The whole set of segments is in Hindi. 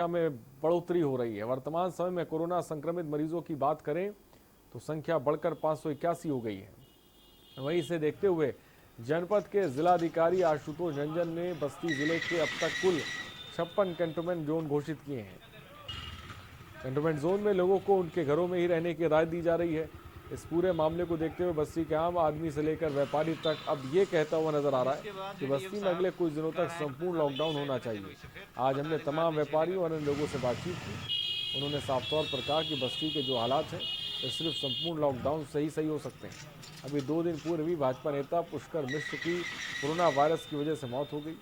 में बढ़ोतरी हो रही है। वर्तमान समय में कोरोना संक्रमित मरीजों की बात करें तो संख्या बढ़कर 581 हो गई है। वहीं इसे देखते हुए जनपद के जिलाधिकारी आशुतोष रंजन ने बस्ती जिले के अब तक कुल 56 कंटेनमेंट जोन घोषित किए हैं। कंटेनमेंट जोन में लोगों को उनके घरों में ही रहने की राय दी जा रही है। इस पूरे मामले को देखते हुए बस्ती के आम आदमी से लेकर व्यापारी तक अब ये कहता हुआ नजर आ रहा है कि बस्ती में अगले कुछ दिनों तक संपूर्ण लॉकडाउन होना चाहिए। आज हमने तमाम व्यापारियों और अन्य लोगों से बातचीत की। उन्होंने साफ तौर पर कहा कि बस्ती के जो हालात हैं वे सिर्फ संपूर्ण लॉकडाउन से ही सही हो सकते हैं। अभी 2 दिन पूर्व भी भाजपा नेता पुष्कर मिश्र की कोरोना वायरस की वजह से मौत हो गई।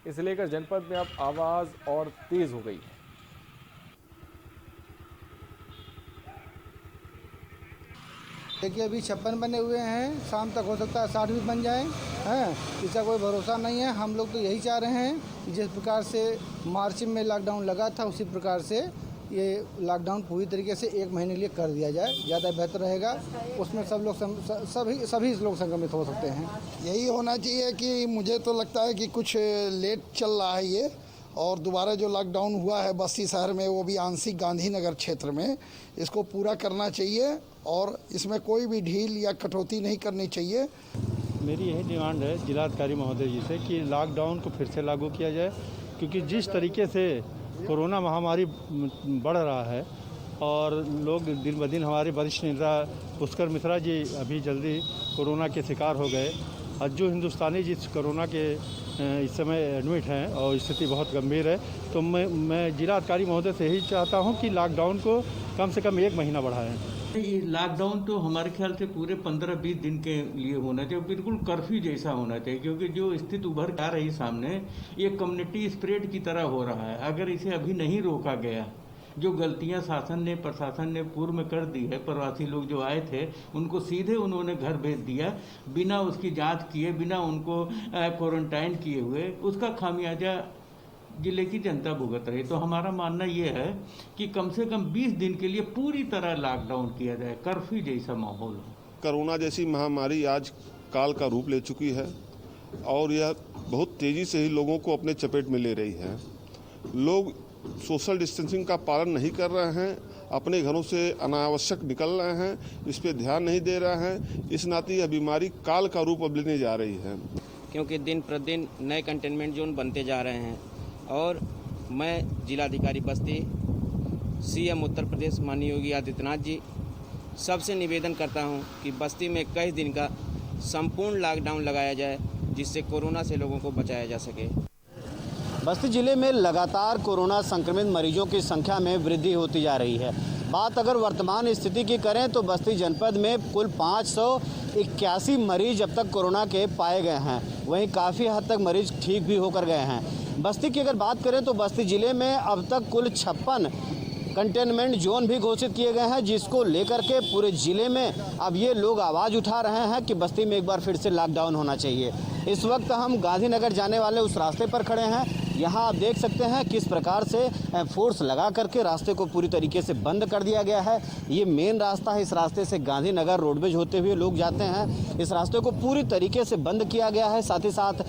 इसे लेकर जनपद में अब आवाज और तेज हो गई है। देखिए अभी 56 बने हुए हैं, शाम तक हो सकता है 60 भी बन जाएं, हैं। इसका कोई भरोसा नहीं है। हम लोग तो यही चाह रहे हैं कि जिस प्रकार से मार्च में लॉकडाउन लगा था उसी प्रकार से ये लॉकडाउन पूरी तरीके से 1 महीने के लिए कर दिया जाए, ज़्यादा बेहतर रहेगा। उसमें सब लोग सभी लोग संक्रमित हो सकते हैं। यही होना चाहिए कि मुझे तो लगता है कि कुछ लेट चल रहा है ये, और दोबारा जो लॉकडाउन हुआ है बस्ती शहर में वो भी आंशिक गांधीनगर क्षेत्र में, इसको पूरा करना चाहिए और इसमें कोई भी ढील या कटौती नहीं करनी चाहिए। मेरी यही डिमांड है जिलाधिकारी महोदय जी से कि लॉकडाउन को फिर से लागू किया जाए, क्योंकि जिस तरीके से कोरोना महामारी बढ़ रहा है और लोग दिन ब दिन, हमारे वरिष्ठ नेता पुष्कर मिश्रा जी अभी जल्दी कोरोना के शिकार हो गए। जो हिंदुस्तानी जिस कोरोना के इस समय एडमिट हैं और स्थिति बहुत गंभीर है, तो मैं जिलाधिकारी महोदय से यही चाहता हूं कि लॉकडाउन को कम से कम 1 महीना बढ़ाएं। ये लॉकडाउन तो हमारे ख्याल से पूरे 15-20 दिन के लिए होना चाहिए, बिल्कुल कर्फ्यू जैसा होना चाहिए, क्योंकि जो स्थिति उभर आ रही सामने ये कम्युनिटी स्प्रेड की तरह हो रहा है। अगर इसे अभी नहीं रोका गया, जो गलतियां प्रशासन ने पूर्व में कर दी है, प्रवासी लोग जो आए थे उनको सीधे उन्होंने घर भेज दिया बिना उसकी जांच किए, बिना उनको क्वारंटाइन किए हुए, उसका खामियाजा जिले की जनता भुगत रही। तो हमारा मानना ये है कि कम से कम 20 दिन के लिए पूरी तरह लॉकडाउन किया जाए, कर्फ्यू जैसा माहौल हो। कोरोना जैसी महामारी आज काल का रूप ले चुकी है और यह बहुत तेज़ी से ही लोगों को अपने चपेट में ले रही है। लोग सोशल डिस्टेंसिंग का पालन नहीं कर रहे हैं, अपने घरों से अनावश्यक निकल रहे हैं, इस पर ध्यान नहीं दे रहे हैं। इस नाते यह बीमारी काल का रूप अब लेने जा रही है, क्योंकि दिन प्रतिदिन नए कंटेनमेंट जोन बनते जा रहे हैं। और मैं जिलाधिकारी बस्ती, सीएम उत्तर प्रदेश माननीय योगी आदित्यनाथ जी सबसे निवेदन करता हूं कि बस्ती में 21 दिन का संपूर्ण लॉकडाउन लगाया जाए, जिससे कोरोना से लोगों को बचाया जा सके। बस्ती जिले में लगातार कोरोना संक्रमित मरीजों की संख्या में वृद्धि होती जा रही है। बात अगर वर्तमान स्थिति की करें तो बस्ती जनपद में कुल 581 मरीज अब तक कोरोना के पाए गए हैं। वहीं काफ़ी हद तक मरीज ठीक भी होकर गए हैं। बस्ती की अगर बात करें तो बस्ती जिले में अब तक कुल 56 कंटेनमेंट जोन भी घोषित किए गए हैं, जिसको लेकर के पूरे ज़िले में अब ये लोग आवाज़ उठा रहे हैं कि बस्ती में एक बार फिर से लॉकडाउन होना चाहिए। इस वक्त हम गांधीनगर जाने वाले उस रास्ते पर खड़े हैं। यहाँ आप देख सकते हैं किस प्रकार से फोर्स लगा करके रास्ते को पूरी तरीके से बंद कर दिया गया है। ये मेन रास्ता है, इस रास्ते से गांधीनगर रोडवेज होते हुए लोग जाते हैं। इस रास्ते को पूरी तरीके से बंद किया गया है। साथ ही साथ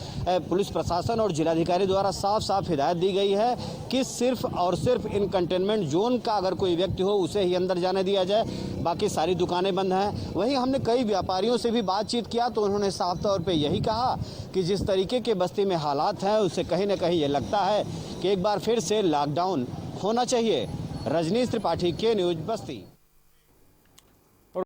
पुलिस प्रशासन और जिलाधिकारी द्वारा साफ साफ हिदायत दी गई है कि सिर्फ और सिर्फ इन कंटेनमेंट जोन का अगर कोई व्यक्ति हो उसे ही अंदर जाने दिया जाए, बाकी सारी दुकानें बंद हैं। वहीं हमने कई व्यापारियों से भी बातचीत किया तो उन्होंने साफ तौर पे यही कहा कि जिस तरीके के बस्ती में हालात हैं उससे कहीं ना कहीं ये लगता है कि एक बार फिर से लॉकडाउन होना चाहिए। रजनीश त्रिपाठी, के न्यूज़, बस्ती।